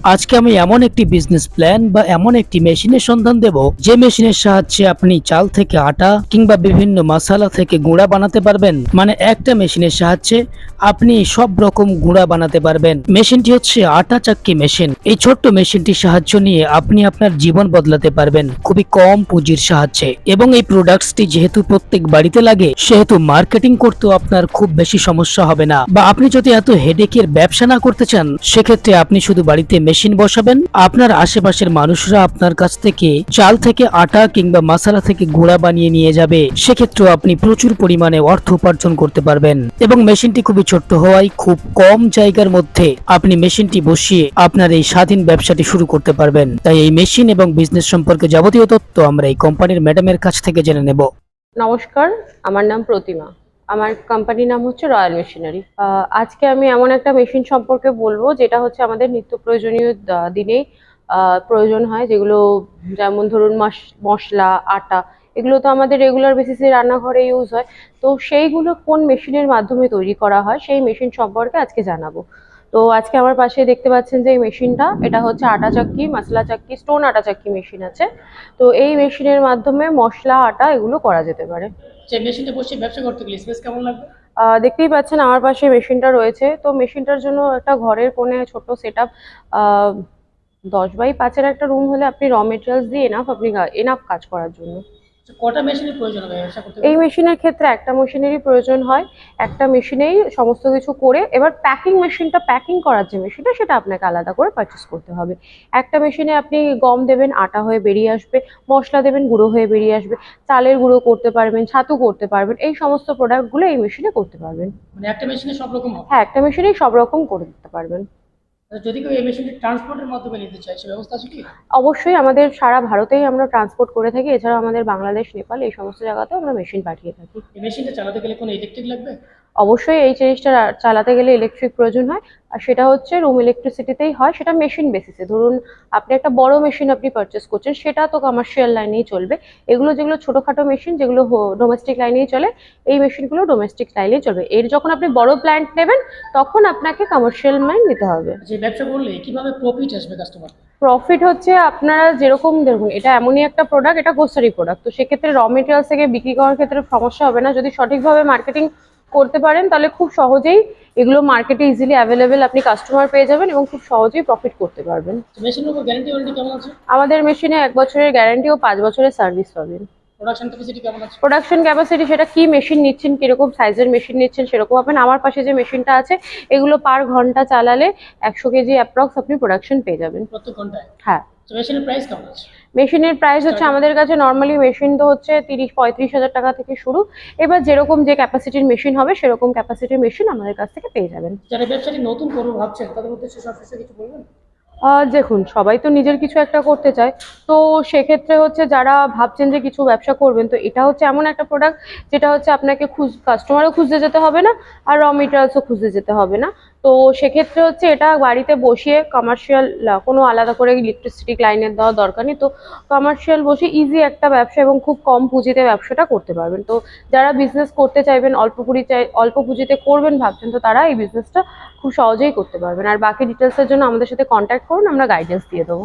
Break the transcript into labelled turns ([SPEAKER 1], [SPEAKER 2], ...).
[SPEAKER 1] আজকে আমি এমন একটি বিজনেস প্ল্যান বা এমন একটি মেশিনের সন্ধান দেব যে মেশিনের সাহায্যে আপনি চাল থেকে আটা কিংবা বিভিন্ন মশলা থেকে গুঁড়া বানাতে পারবেন। মানে একটা মেশিনের সাহায্যে আপনি সব রকম গুঁড়া বানাতে পারবেন। মেশিনটি হচ্ছে আটা চাক্কি মেশিন। এই ছোট্ট মেশিনটির সাহায্য নিয়ে আপনি আপনার জীবন বদলাতে পারবেন খুবই কম পুঁজির সাহায্যে। এবং এই প্রোডাক্টসটি যেহেতু প্রত্যেক বাড়িতে লাগে সেহেতু মার্কেটিং করতেও আপনার খুব বেশি সমস্যা হবে না। বা আপনি যদি এত হেডেকের ব্যবসা না করতে চান সেক্ষেত্রে আপনি শুধু বাড়িতে মেশিন বসাবেন, আপনার আশেপাশের মানুষরা আপনার কাছ থেকে চাল থেকে আটা কিংবা মশলা থেকে গুঁড়া বানিয়ে নিয়ে যাবে। সেক্ষেত্রেও আপনি প্রচুর পরিমাণে অর্থ উপার্জন করতে পারবেন। এবং মেশিনটি খুবই ছোট্ট হওয়ায় খুব কম জায়গার মধ্যে আপনি মেশিনটি বসিয়ে আপনার এই স্বাধীন ব্যবসাটি শুরু করতে পারবেন। তাই এই মেশিন এবং বিজনেস সম্পর্কে যাবতীয় তথ্য আমরা এই কোম্পানির ম্যাডামের কাছ থেকে জেনে নেব।
[SPEAKER 2] নমস্কার, আমার নাম প্রতিমা। আমার কোম্পানির নাম হচ্ছে রয়্যাল মেশিনারি। আজকে আমি এমন একটা মেশিন সম্পর্কে বলবো যেটা হচ্ছে আমাদের নিত্য প্রয়োজনীয় দিনেই প্রয়োজন হয়, যেগুলো যেমন ধরুন মশলা, আটা, এগুলো তো আমাদের রেগুলার বেসিসে রান্নাঘরে ইউজ হয়। তো সেইগুলো কোন মেশিনের মাধ্যমে তৈরি করা হয় সেই মেশিন সম্পর্কে আজকে জানাবো। তো আজকে আমার পাশে দেখতে পাচ্ছেন যে এই মেশিনটা, এটা হচ্ছে আটা চাক্কি, মশলা চাক্কি, স্টোন আটা চাক্কি মেশিন আছে। তো এই মেশিনের মাধ্যমে মশলা, আটা এগুলো করা যেতে পারে।
[SPEAKER 1] যে মেশিনটা বসে ব্যবসা করতে গেলে স্পেস কেমন লাগবে?
[SPEAKER 2] দেখতেই পাচ্ছেন আমার পাশে মেশিনটা রয়েছে। তো মেশিনটার জন্য একটা ঘরের কোণে ছোট্ট সেট আপ, 10x5-এর একটা রুম হলে আপনি র মেটেরিয়ালস দিয়ে আপনি এনাফ কাজ করার জন্য।
[SPEAKER 1] কটা মেশিনের প্রয়োজন হবে ব্যবসা করতে
[SPEAKER 2] এই
[SPEAKER 1] গেলে?
[SPEAKER 2] মেশিনের ক্ষেত্রে একটা মেশিনেরই প্রয়োজন হয়। একটা মেশিনেই সমস্ত কিছু করে, এবার প্যাকিং মেশিনটা, প্যাকিং করার যে মেশিনটা সেটা আপনাকে আলাদা করে পারচেস করতে হবে। একটা মেশিনে আপনি গম দেবেন, আটা হয়ে বেরিয়ে আসবে, মশলা দেবেন, গুঁড়ো হয়ে বেরিয়ে আসবে, চালের গুঁড়ো করতে পারবেন, ছাতু করতে পারবেন, এই সমস্ত প্রোডাক্টগুলো এই মেশিনে করতে পারবেন।
[SPEAKER 1] মানে একটা মেশিনে সব রকম হবে?
[SPEAKER 2] হ্যাঁ, একটা মেশিনেই সব রকম করে দিতে পারবেন।
[SPEAKER 1] যদি কেউ এই মেশিনটি ট্রান্সপোর্টের মাধ্যমে নিতে চায় সে ব্যবস্থা আছে কি?
[SPEAKER 2] অবশ্যই আমাদের সারা ভারতেই আমরা ট্রান্সপোর্ট করে থাকি। এছাড়াও আমাদের বাংলাদেশ, নেপাল এই সমস্ত জায়গাতেও আমরা মেশিন পাঠিয়ে থাকি।
[SPEAKER 1] এই মেশিনটা চালাতে গেলে কোনো ইলেকট্রিক লাগবে?
[SPEAKER 2] অবশ্যই এই জিনিসটা চালাতে গেলে ইলেকট্রিক প্রয়োজন হয়। আর সেটা হচ্ছে রুম ইলেকট্রিসিটিতেই হয়, সেটা মেশিন বেসিসে। ধরুন আপনি একটা বড় মেশিন আপনি পারচেস করছেন, সেটা তো কমার্শিয়াল লাইনেই চলবে। এগুলো যেগুলো ছোটখাটো মেশিন, যেগুলো ডোমেস্টিক লাইনেই চলে, এই মেশিনগুলো ডোমেস্টিক লাইনেই চলবে। এর যখন আপনি বড় প্ল্যান্ট নেবেন তখন আপনাকে কমার্শিয়াল লাইন নিতে হবে।
[SPEAKER 1] যে ব্যবসা করলে কিভাবে প্রফিট আসবে কাস্টমার?
[SPEAKER 2] প্রফিট হচ্ছে আপনারা যেরকম দেখুন, এটা এমনই একটা প্রোডাক্ট, এটা গ্রোসারি প্রোডাক্ট। তো সেক্ষেত্রে র মেটেরিয়ালস থেকে বিক্রি করার ক্ষেত্রে সমস্যা হবে না। যদি সঠিকভাবে মার্কেটিং করতে পারেন তাহলে খুব সহজেই এগুলো মার্কেটে ইজিলি অ্যাভেলেবেল আপনি কাস্টমার পেয়ে যাবেন এবং খুব সহজেই প্রফিট করতে পারবেন।
[SPEAKER 1] মেশিনের উপর গ্যারান্টি ওয়ারেন্টি কেমন আছে?
[SPEAKER 2] আমাদের মেশিনে 1 বছরের গ্যারান্টি ও 5 বছরের সার্ভিস পাবেন।
[SPEAKER 1] প্রোডাকশন ক্যাপাসিটি কেমন আছে?
[SPEAKER 2] প্রোডাকশন ক্যাপাসিটি সেটা কি মেশিন নিচ্ছেন, কিরকম সাইজের মেশিন নিচ্ছেন সেরকম পাবেন। আমার পাশে যে মেশিনটা আছে, এগুলো পার ঘন্টা চালালে 100 কেজি অ্যাপ্রক্স আপনি প্রোডাকশন পেয়ে যাবেন
[SPEAKER 1] প্রত্যেক ঘন্টায়?
[SPEAKER 2] হ্যাঁ।
[SPEAKER 1] মেশিনের প্রাইস কেমন আছে?
[SPEAKER 2] মেশিনের প্রাইস হচ্ছে আমাদের কাছে নর্মালি মেশিন তো হচ্ছে 30-35 হাজার টাকা থেকে শুরু। এবার যেরকম যে ক্যাপাসিটির মেশিন হবে সেরকম ক্যাপাসিটির মেশিন আমাদের কাছ থেকে পেয়ে যাবেন।
[SPEAKER 1] যারা ব্যবসাটি নতুন করবো ভাবছেন তাদের উদ্দেশ্যে সবশেষে কিছু বলবেন?
[SPEAKER 2] দেখুন, সবাই তো নিজের কিছু একটা করতে চায়। তো সেক্ষেত্রে হচ্ছে যারা ভাবছেন যে কিছু ব্যবসা করবেন, তো এটা হচ্ছে এমন একটা প্রোডাক্ট যেটা হচ্ছে আপনাকে কাস্টমারও খুঁজতে যেতে হবে না, আর র মেটেরিয়ালসও খুঁজতে যেতে হবে না। তো সেক্ষেত্রে হচ্ছে এটা বাড়িতে বসিয়ে কমার্শিয়াল, কোনো আলাদা করে ইলেকট্রিসিটি লাইনের দেওয়ার দরকার নেই। তো কমার্শিয়াল বসে ইজি একটা ব্যবসা এবং খুব কম পুঁজিতে ব্যবসাটা করতে পারবেন। তো যারা বিজনেস করতে চাইবেন, অল্প পুঁজিতে করবেন ভাবছেন, তো তারা এই বিজনেসটা খুব সহজেই করতে পারবেন। আর বাকি ডিটেলসের জন্য আমাদের সাথে কন্ট্যাক্ট করুন, আমরা গাইডেন্স দিয়ে দেবো।